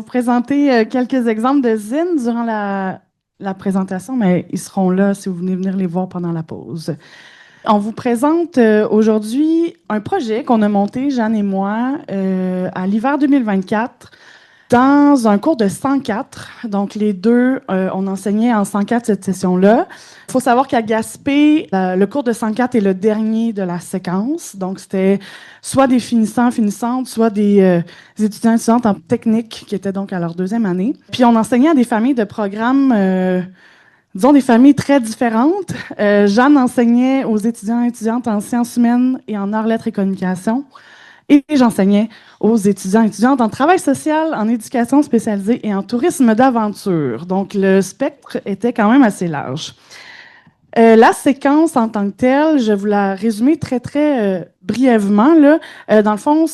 présenter quelques exemples de zines durant la présentation, mais ils seront là si vous venez venir les voir pendant la pause. On vous présente aujourd'hui un projet qu'on a monté, Jeanne et moi, à l'hiver 2024 dans un cours de 104. Donc, les deux, on enseignait en 104 cette session-là. Il faut savoir qu'à Gaspé, le cours de 104 est le dernier de la séquence. Donc, c'était soit des finissants, finissantes, soit des étudiants, étudiantes en technique qui étaient donc à leur deuxième année. Puis, on enseignait à des familles de programmes, disons des familles très différentes. Jeanne enseignait aux étudiants et étudiantes en sciences humaines et en arts, lettres et communication. Et j'enseignais aux étudiants et étudiantes en travail social, en éducation spécialisée et en tourisme d'aventure. Donc, le spectre était quand même assez large. La séquence en tant que telle, je vais vous la résumer très brièvement. Là. Dans le fond,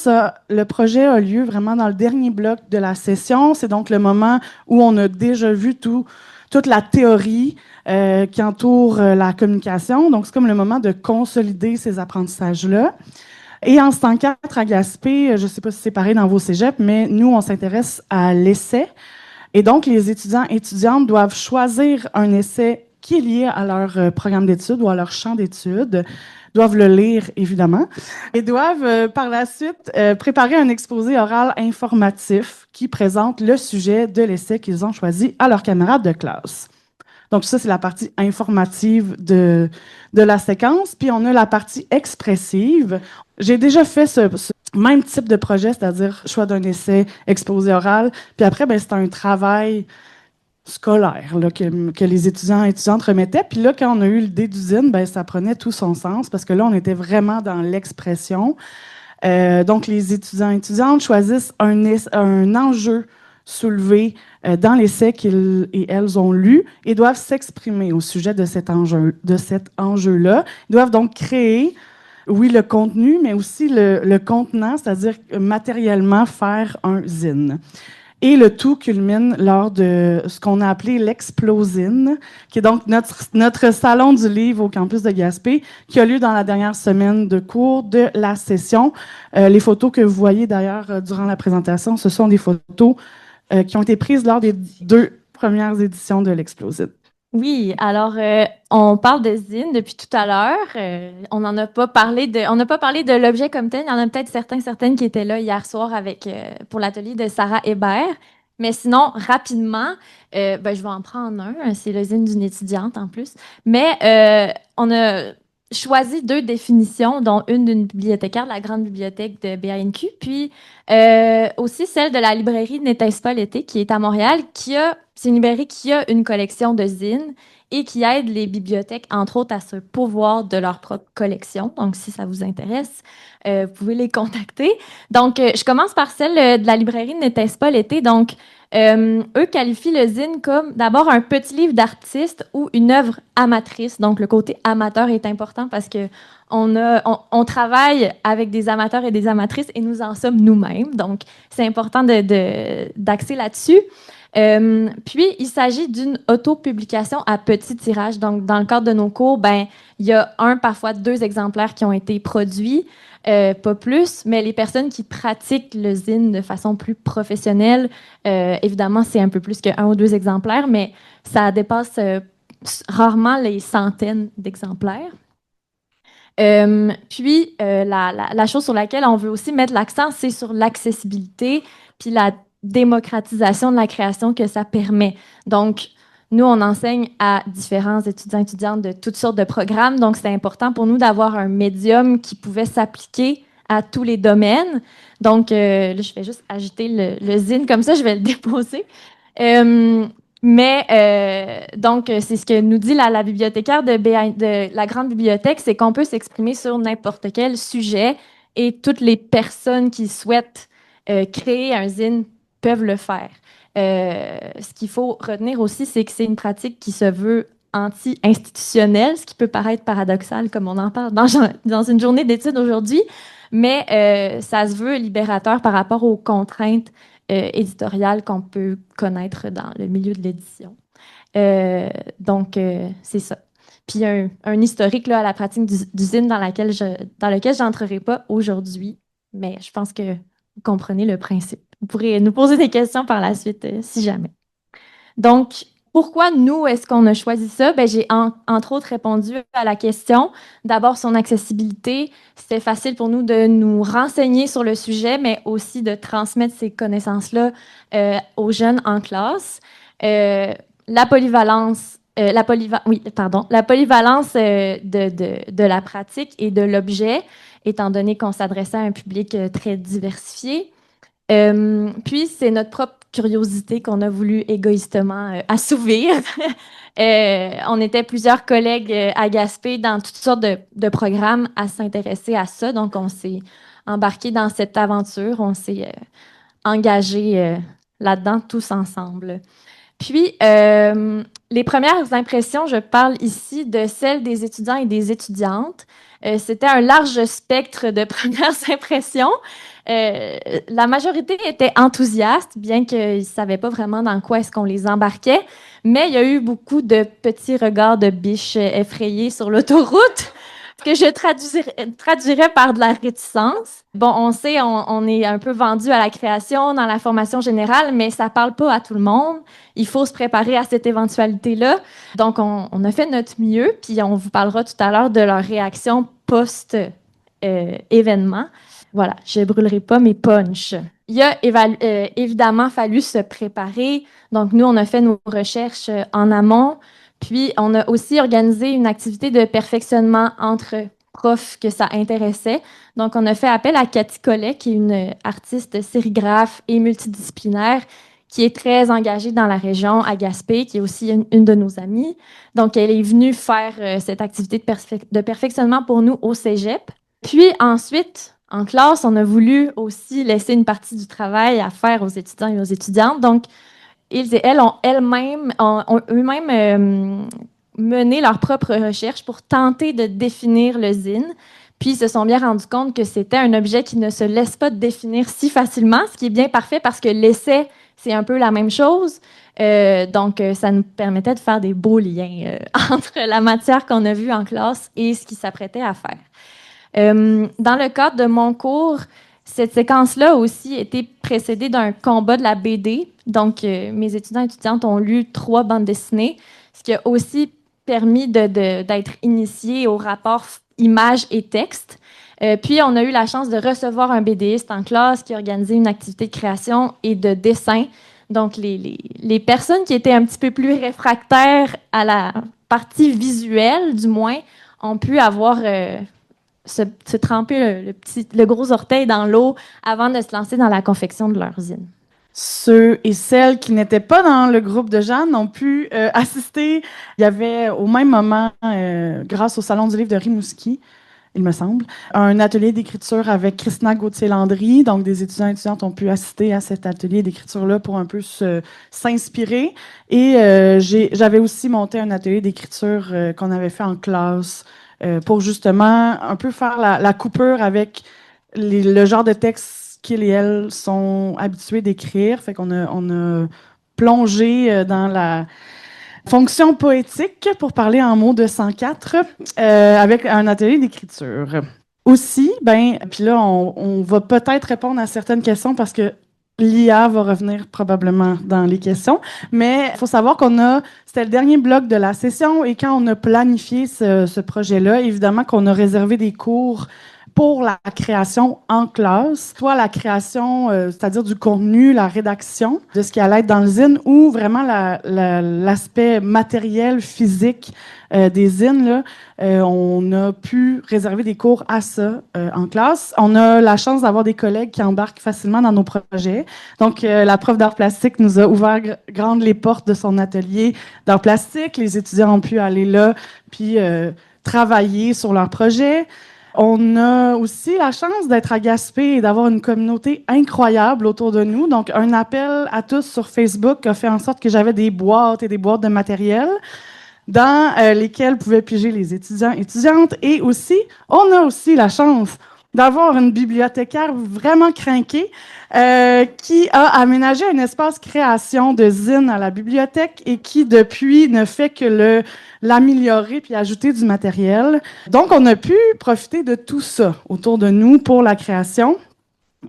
le projet a lieu vraiment dans le dernier bloc de la session. C'est donc le moment où on a déjà vu toute la théorie qui entoure la communication. Donc, c'est comme le moment de consolider ces apprentissages-là. Et en 104 à Gaspé, je ne sais pas si c'est pareil dans vos cégeps, mais nous, on s'intéresse à l'essai. Et donc, les étudiants et étudiantes doivent choisir un essai qui est lié à leur programme d'études ou à leur champ d'études, doivent le lire, évidemment, et doivent, par la suite, préparer un exposé oral informatif qui présente le sujet de l'essai qu'ils ont choisi à leurs camarades de classe. Donc, ça, c'est la partie informative de la séquence. Puis, on a la partie expressive. J'ai déjà fait ce même type de projet, c'est-à-dire choix d'un essai, exposé oral. Puis après, ben, c'est un travail scolaire là, que les étudiants et étudiantes remettaient. Puis là, quand on a eu l'idée d'usine, ben, ça prenait tout son sens parce que là, on était vraiment dans l'expression. Donc, les étudiants et étudiantes choisissent un enjeu soulevé dans l'essai qu'ils et elles ont lu et doivent s'exprimer au sujet de cet enjeu-là. Ils doivent donc créer, oui, le contenu, mais aussi le contenant, c'est-à-dire matériellement faire un zine. Et le tout culmine lors de ce qu'on a appelé l'Explosine, qui est donc notre salon du livre au campus de Gaspé, qui a lieu dans la dernière semaine de cours de la session. Les photos que vous voyez d'ailleurs durant la présentation, ce sont des photos qui ont été prises lors des deux premières éditions de l'Explosine. Oui, alors on parle de zine depuis tout à l'heure. On n'a pas parlé de l'objet comme tel. Il y en a peut-être certaines qui étaient là hier soir pour l'atelier de Sarah Hébert. Mais sinon, rapidement, je vais en prendre un. C'est le zine d'une étudiante en plus. Mais on a choisi deux définitions, dont une d'une bibliothécaire de la grande bibliothèque de BANQ, puis aussi celle de la librairie N'était-ce pas l'été, qui est à Montréal, c'est une librairie qui a une collection de zines et qui aide les bibliothèques, entre autres, à se pourvoir de leur propre collection. Donc, si ça vous intéresse, vous pouvez les contacter. Donc, je commence par celle de la librairie N'était-ce pas l'été. Donc, eux qualifient le zine comme d'abord un petit livre d'artiste ou une œuvre amatrice. Donc, le côté amateur est important parce que on travaille avec des amateurs et des amatrices et nous en sommes nous-mêmes. Donc, c'est important d'axer là-dessus. Puis, il s'agit d'une autopublication à petit tirage. Donc, dans le cadre de nos cours, il y a parfois deux exemplaires qui ont été produits, pas plus, mais les personnes qui pratiquent le zine de façon plus professionnelle, évidemment, c'est un peu plus qu'un ou deux exemplaires, mais ça dépasse rarement les centaines d'exemplaires. Puis, la chose sur laquelle on veut aussi mettre l'accent, c'est sur l'accessibilité, puis la démocratisation de la création que ça permet. Donc, nous, on enseigne à différents étudiants et étudiantes de toutes sortes de programmes, donc c'est important pour nous d'avoir un médium qui pouvait s'appliquer à tous les domaines. Donc, là, je vais juste agiter le zine, comme ça, je vais le déposer. Donc, c'est ce que nous dit la bibliothécaire de la grande bibliothèque, c'est qu'on peut s'exprimer sur n'importe quel sujet et toutes les personnes qui souhaitent créer un zine peuvent le faire. Ce qu'il faut retenir aussi, c'est que c'est une pratique qui se veut anti-institutionnelle, ce qui peut paraître paradoxal comme on en parle dans une journée d'études aujourd'hui, mais ça se veut libérateur par rapport aux contraintes éditoriales qu'on peut connaître dans le milieu de l'édition. Donc, c'est ça. Puis, un historique là, à la pratique d'usine dans lequel je n'entrerai pas aujourd'hui, mais je pense que vous comprenez le principe. vous pourrez nous poser des questions par la suite, si jamais. Donc, pourquoi nous, est-ce qu'on a choisi ça? Ben, j'ai entre autres répondu à la question. D'abord, son accessibilité. C'était facile pour nous de nous renseigner sur le sujet, mais aussi de transmettre ces connaissances-là aux jeunes en classe. La polyvalence, la polyvalence de la pratique et de l'objet, étant donné qu'on s'adressait à un public très diversifié. Puis, c'est notre propre curiosité qu'on a voulu égoïstement assouvir. On était plusieurs collègues à Gaspé dans toutes sortes de programmes à s'intéresser à ça. Donc, on s'est embarqué dans cette aventure. On s'est engagé là-dedans tous ensemble. Puis, les premières impressions, je parle ici de celles des étudiants et des étudiantes. C'était un large spectre de premières impressions. La majorité était enthousiaste, bien qu'ils ne savaient pas vraiment dans quoi est-ce qu'on les embarquait. Mais il y a eu beaucoup de petits regards de biches effrayés sur l'autoroute, que je traduirais par de la réticence. Bon, on sait, on est un peu vendu à la création dans la formation générale, mais ça parle pas à tout le monde. Il faut se préparer à cette éventualité-là. Donc, on a fait notre mieux, puis on vous parlera tout à l'heure de leur réaction post-événement. Voilà, je ne brûlerai pas mes punchs. Il a évidemment fallu se préparer. Donc, nous, on a fait nos recherches en amont. Puis, on a aussi organisé une activité de perfectionnement entre profs que ça intéressait. Donc, on a fait appel à Cathy Collet, qui est une artiste sérigraphe et multidisciplinaire, qui est très engagée dans la région, à Gaspé, qui est aussi une de nos amies. Donc, elle est venue faire cette activité de perfectionnement pour nous au cégep. Puis ensuite, en classe, on a voulu aussi laisser une partie du travail à faire aux étudiants et aux étudiantes. Donc, ils et elles ont eux-mêmes mené leurs propres recherches pour tenter de définir le zine. Puis, ils se sont bien rendus compte que c'était un objet qui ne se laisse pas définir si facilement, ce qui est bien parfait parce que l'essai, c'est un peu la même chose. Donc, ça nous permettait de faire des beaux liens entre la matière qu'on a vue en classe et ce qu'ils s'apprêtaient à faire. Dans le cadre de mon cours, cette séquence-là a aussi été précédée d'un combat de la BD. Donc, mes étudiants et étudiantes ont lu 3 bandes dessinées, ce qui a aussi permis d'être initiés au rapport images et texte. Puis, on a eu la chance de recevoir un BDiste en classe qui a organisé une activité de création et de dessin. Donc, les personnes qui étaient un petit peu plus réfractaires à la partie visuelle, du moins, ont pu avoir se tremper le gros orteil dans l'eau avant de se lancer dans la confection de leur zine. Ceux et celles qui n'étaient pas dans le groupe de Jeanne ont pu assister. Il y avait au même moment, grâce au Salon du livre de Rimouski, il me semble, un atelier d'écriture avec Christina Gauthier-Landry. Donc, des étudiants et étudiantes ont pu assister à cet atelier d'écriture-là pour un peu s'inspirer. Et j'avais aussi monté un atelier d'écriture qu'on avait fait en classe pour justement un peu faire la coupure avec le genre de texte qu'ils et elles sont habitués d'écrire. Fait qu'on on a plongé dans la fonction poétique, pour parler en mots de 104, avec un atelier d'écriture. Aussi, puis là, on va peut-être répondre à certaines questions parce que l'IA va revenir probablement dans les questions, mais il faut savoir c'était le dernier bloc de la session et quand on a planifié ce projet-là, évidemment qu'on a réservé des cours pour la création en classe, soit la création, c'est-à-dire du contenu, la rédaction de ce qui allait être dans le zine, ou vraiment l'aspect matériel, physique des zines. Là, on a pu réserver des cours à ça en classe. On a la chance d'avoir des collègues qui embarquent facilement dans nos projets. Donc, la prof d'art plastique nous a ouvert grandes les portes de son atelier d'art plastique. Les étudiants ont pu aller là, puis travailler sur leur projet. On a aussi la chance d'être à Gaspé et d'avoir une communauté incroyable autour de nous. Donc, un appel à tous sur Facebook a fait en sorte que j'avais des boîtes et des boîtes de matériel dans lesquelles pouvaient piger les étudiants et étudiantes. Et aussi, on a aussi la chance d'avoir une bibliothécaire vraiment crinquée qui a aménagé un espace création de zine à la bibliothèque et qui, depuis, ne fait que l'améliorer puis ajouter du matériel. Donc, on a pu profiter de tout ça autour de nous pour la création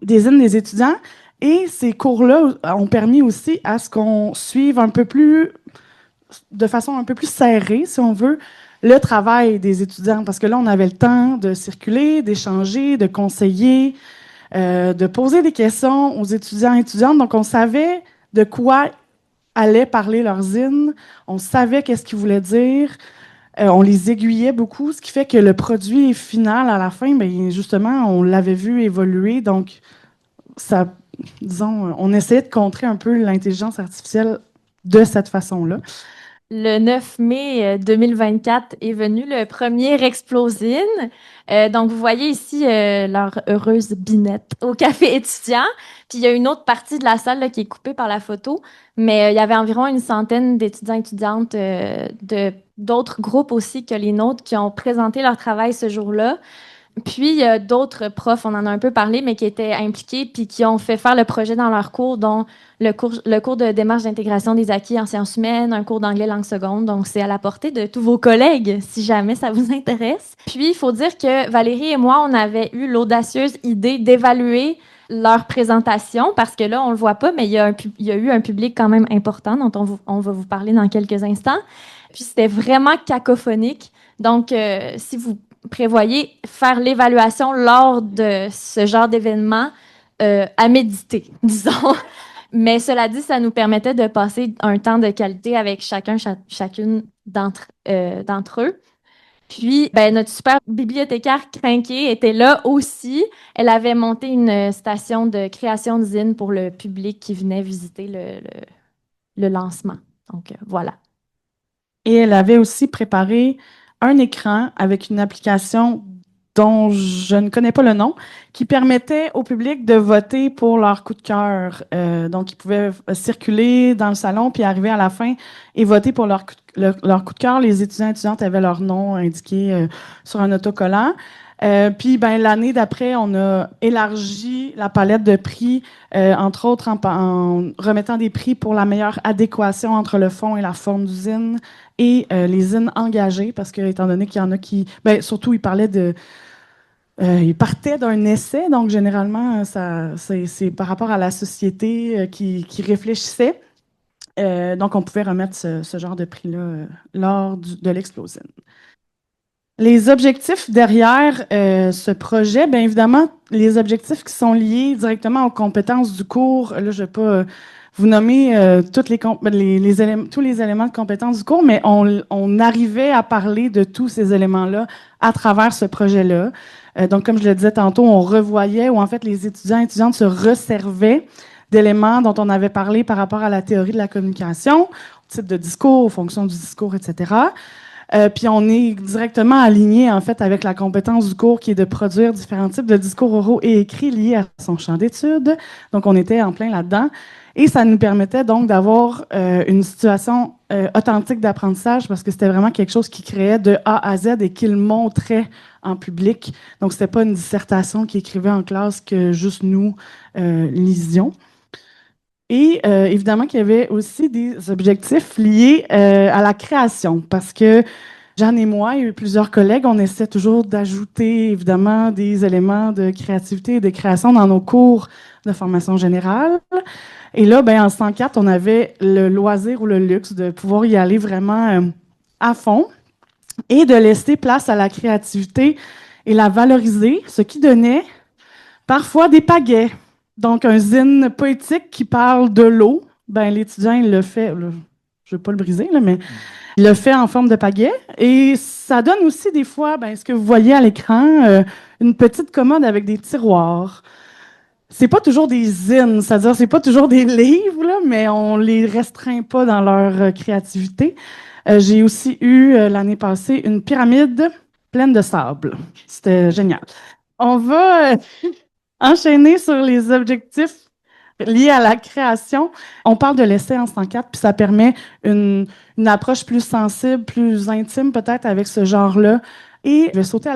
des zines des étudiants. Et ces cours-là ont permis aussi à ce qu'on suive de façon un peu plus serrée, si on veut, le travail des étudiants. Parce que là, on avait le temps de circuler, d'échanger, de conseiller, de poser des questions aux étudiants et étudiantes. Donc, on savait de quoi allaient parler leurs zines, on savait qu'est-ce qu'ils voulaient dire, on les aiguillait beaucoup, ce qui fait que le produit final à la fin, bien, justement, on l'avait vu évoluer. Donc, ça, disons, on essayait de contrer un peu l'intelligence artificielle de cette façon-là. Le 9 mai 2024 est venu le premier Explosine. Donc, vous voyez ici leur heureuse binette au café étudiant. Puis, il y a une autre partie de la salle là, qui est coupée par la photo. Mais il y avait environ une centaine d'étudiants et étudiantes de d'autres groupes aussi que les nôtres qui ont présenté leur travail ce jour-là. Puis, il y a d'autres profs, on en a un peu parlé, mais qui étaient impliqués puis qui ont fait faire le projet dans leur cours, dont le cours de démarche d'intégration des acquis en sciences humaines, un cours d'anglais langue seconde. Donc, c'est à la portée de tous vos collègues, si jamais ça vous intéresse. Puis, il faut dire que Valérie et moi, on avait eu l'audacieuse idée d'évaluer leur présentation, parce que là, on le voit pas, mais il y a eu un public quand même important dont on va vous parler dans quelques instants. Puis, c'était vraiment cacophonique. Donc, si vous prévoyez faire l'évaluation lors de ce genre d'événement à méditer, disons. Mais cela dit, ça nous permettait de passer un temps de qualité avec chacune d'entre eux. Puis, ben, notre super bibliothécaire crinquée était là aussi. Elle avait monté une station de création de zine pour le public qui venait visiter le lancement. Donc, voilà. Et elle avait aussi préparé un écran avec une application dont je ne connais pas le nom, qui permettait au public de voter pour leur coup de cœur. Donc, ils pouvaient circuler dans le salon puis arriver à la fin et voter pour leur coup de cœur. Les étudiants et étudiantes avaient leur nom indiqué sur un autocollant. Puis, ben, l'année d'après, on a élargi la palette de prix, entre autres en remettant des prix pour la meilleure adéquation entre le fond et la forme d'usine et les zines engagées, parce que, étant donné qu'il y en a qui... Ben, surtout, ils parlaient il partait d'un essai, donc généralement, c'est par rapport à la société qui réfléchissait. Donc, on pouvait remettre ce genre de prix-là lors de l'explosion. Les objectifs derrière ce projet, bien évidemment, les objectifs qui sont liés directement aux compétences du cours. Là, je ne vais pas vous nommer tous les éléments de compétences du cours, mais on arrivait à parler de tous ces éléments-là à travers ce projet-là. Donc, comme je le disais tantôt, on revoyait, ou en fait, les étudiants et étudiantes se resservaient d'éléments dont on avait parlé par rapport à la théorie de la communication, au type de discours, aux fonctions du discours, etc. Puis on est directement aligné, en fait, avec la compétence du cours qui est de produire différents types de discours oraux et écrits liés à son champ d'études. Donc, on était en plein là-dedans. Et ça nous permettait donc d'avoir une situation authentique d'apprentissage parce que c'était vraiment quelque chose qui créait de A à Z et qu'il montrait en public. Donc, c'était pas une dissertation qu'il écrivait en classe que juste nous lisions. Et évidemment qu'il y avait aussi des objectifs liés à la création, parce que Jeanne et moi et plusieurs collègues, on essaie toujours d'ajouter évidemment des éléments de créativité et de création dans nos cours de formation générale. Et là, ben, en 104, on avait le loisir ou le luxe de pouvoir y aller vraiment à fond et de laisser place à la créativité et la valoriser, ce qui donnait parfois des pagaies. Donc, un zine poétique qui parle de l'eau, ben, l'étudiant, il le fait, là, je ne veux pas le briser, là, mais il le fait en forme de pagaie. Et ça donne aussi des fois, ben, ce que vous voyez à l'écran, une petite commode avec des tiroirs. C'est pas toujours des zines, c'est-à-dire c'est pas toujours des livres, là, mais on les restreint pas dans leur créativité. J'ai aussi eu l'année passée une pyramide pleine de sable. C'était génial. On va enchaîner sur les objectifs liés à la création. On parle de l'essai en 104, puis ça permet une approche plus sensible, plus intime peut-être avec ce genre-là. Et je vais sauter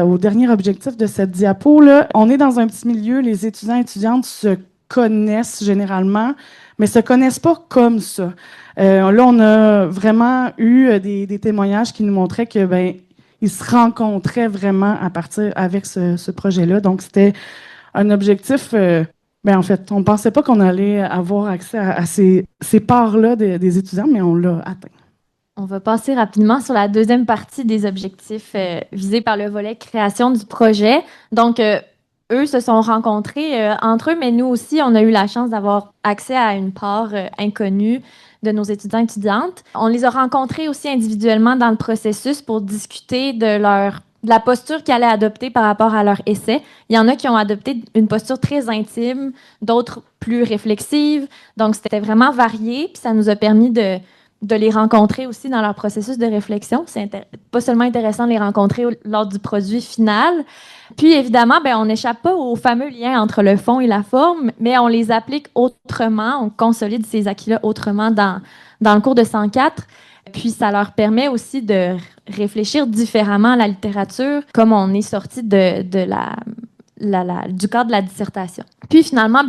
au dernier objectif de cette diapo. Là. On est dans un petit milieu, les étudiants et étudiantes se connaissent généralement, mais se connaissent pas comme ça. Là, on a vraiment eu des témoignages qui nous montraient que ben ils se rencontraient vraiment à partir avec ce projet-là. Donc, c'était un objectif En fait, on ne pensait pas qu'on allait avoir accès à ces parts-là des étudiants, mais on l'a atteint. On va passer rapidement sur la deuxième partie des objectifs visés par le volet création du projet. Donc, eux se sont rencontrés entre eux, mais nous aussi, on a eu la chance d'avoir accès à une part inconnue de nos étudiants et étudiantes. On les a rencontrés aussi individuellement dans le processus pour discuter de la posture qu'ils allaient adopter par rapport à leur essai. Il y en a qui ont adopté une posture très intime, d'autres plus réflexives. Donc, c'était vraiment varié, puis ça nous a permis de les rencontrer aussi dans leur processus de réflexion. C'est pas seulement intéressant de les rencontrer lors du produit final. Puis évidemment, on n'échappe pas au fameux lien entre le fond et la forme, mais on les applique autrement, on consolide ces acquis-là autrement dans le cours de 104. Puis ça leur permet aussi de réfléchir différemment à la littérature, comme on est sorti du cadre de la dissertation. Puis finalement,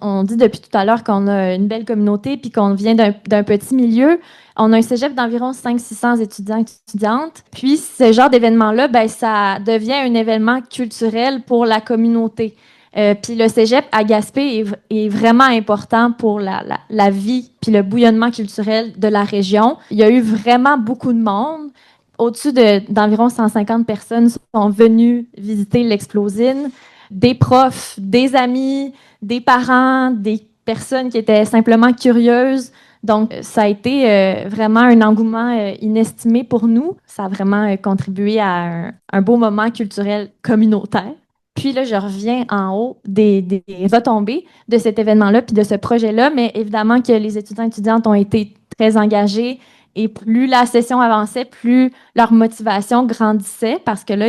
on dit depuis tout à l'heure qu'on a une belle communauté puis qu'on vient d'un petit milieu. On a un cégep d'environ 500-600 étudiants et étudiantes. Puis ce genre d'événement-là, ça devient un événement culturel pour la communauté. Puis le cégep à Gaspé est vraiment important pour la vie puis le bouillonnement culturel de la région. Il y a eu vraiment beaucoup de monde. Au-dessus d'environ 150 personnes sont venues visiter l'Explosine. Des profs, des amis, des parents, des personnes qui étaient simplement curieuses. Donc, ça a été vraiment un engouement inestimé pour nous. Ça a vraiment contribué à un beau moment culturel communautaire. Puis là, je reviens en haut des retombées de cet événement-là puis de ce projet-là. Mais évidemment que les étudiants et étudiantes ont été très engagés. Et plus la session avançait, plus leur motivation grandissait parce que là,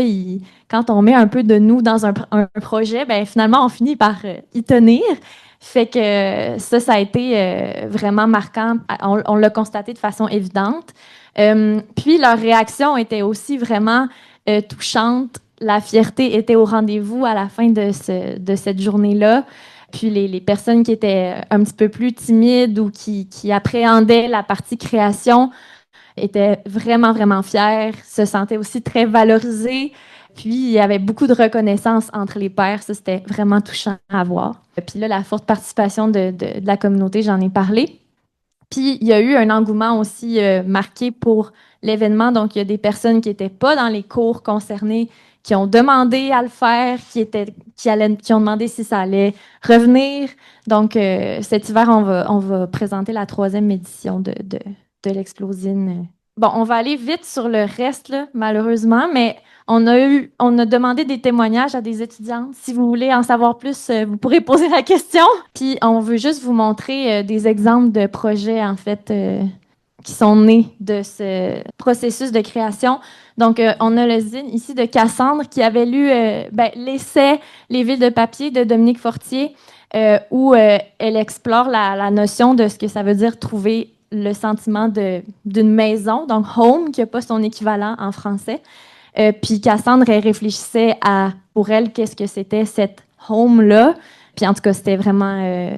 quand on met un peu de nous dans un projet, finalement, on finit par y tenir. Fait que ça a été vraiment marquant. On l'a constaté de façon évidente. Puis leur réaction était aussi vraiment touchante. La fierté était au rendez-vous à la fin de cette journée-là. Puis les personnes qui étaient un petit peu plus timides ou qui appréhendaient la partie création étaient vraiment, vraiment fières, se sentaient aussi très valorisées. Puis il y avait beaucoup de reconnaissance entre les pairs. Ça, c'était vraiment touchant à voir. Puis là, la forte participation de la communauté, j'en ai parlé. Puis il y a eu un engouement aussi marqué pour l'événement. Donc, il y a des personnes qui n'étaient pas dans les cours concernés qui ont demandé à le faire, qui ont demandé si ça allait revenir. Donc, cet hiver, on va présenter la 3e édition de l'Explosine. Bon, on va aller vite sur le reste, là, malheureusement, mais on a demandé des témoignages à des étudiantes. Si vous voulez en savoir plus, vous pourrez poser la question. Puis, on veut juste vous montrer des exemples de projets, en fait, qui sont nés de ce processus de création. Donc, on a le zine ici de Cassandre qui avait lu l'essai Les villes de papier de Dominique Fortier, où elle explore la notion de ce que ça veut dire trouver le sentiment d'une maison, donc home, qui n'a pas son équivalent en français. Puis Cassandre, elle réfléchissait pour elle, qu'est-ce que c'était cette home-là. Puis en tout cas, c'était vraiment,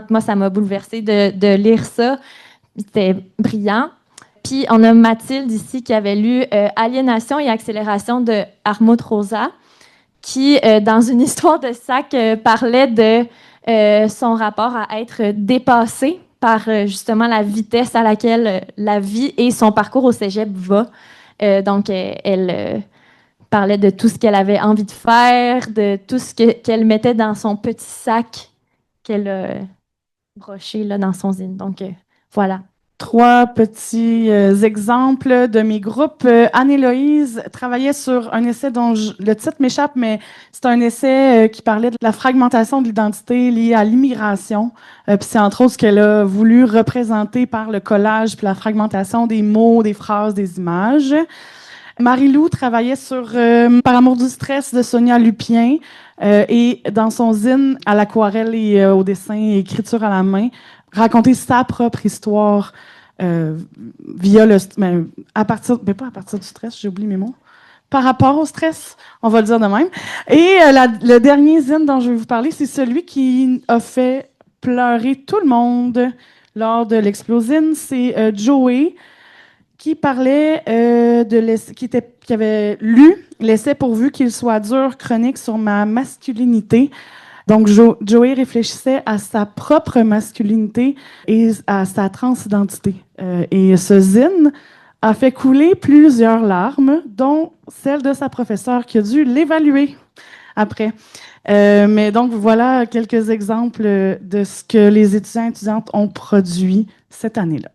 moi, ça m'a bouleversée de lire ça. C'était brillant. Puis on a Mathilde ici qui avait lu Aliénation et accélération de Armand Rosa, qui, dans une histoire de sac, parlait de son rapport à être dépassé par justement la vitesse à laquelle la vie et son parcours au cégep va. Donc, elle parlait de tout ce qu'elle avait envie de faire, de tout ce qu'elle mettait dans son petit sac qu'elle a broché là, dans son zine. Donc, voilà. 3 petits exemples de mes groupes. Anne-Héloïse travaillait sur un essai dont le titre m'échappe, mais c'est un essai qui parlait de la fragmentation de l'identité liée à l'immigration. Puis c'est entre autres ce qu'elle a voulu représenter par le collage puis la fragmentation des mots, des phrases, des images. Marie-Lou travaillait sur Par amour du stress de Sonia Lupien et dans son zine à l'aquarelle et au dessin et écriture à la main, raconter sa propre histoire via pas à partir du stress, j'ai oublié mes mots. Par rapport au stress, on va le dire de même. Et le dernier zine dont je vais vous parler, c'est celui qui a fait pleurer tout le monde lors de l'Explosine. C'est Joey qui parlait qui avait lu l'essai Pourvu qu'il soit dur, chronique sur ma masculinité. Donc, Joey réfléchissait à sa propre masculinité et à sa transidentité. Et ce zine a fait couler plusieurs larmes, dont celle de sa professeure qui a dû l'évaluer après. Mais donc, voilà quelques exemples de ce que les étudiants et étudiantes ont produit cette année-là.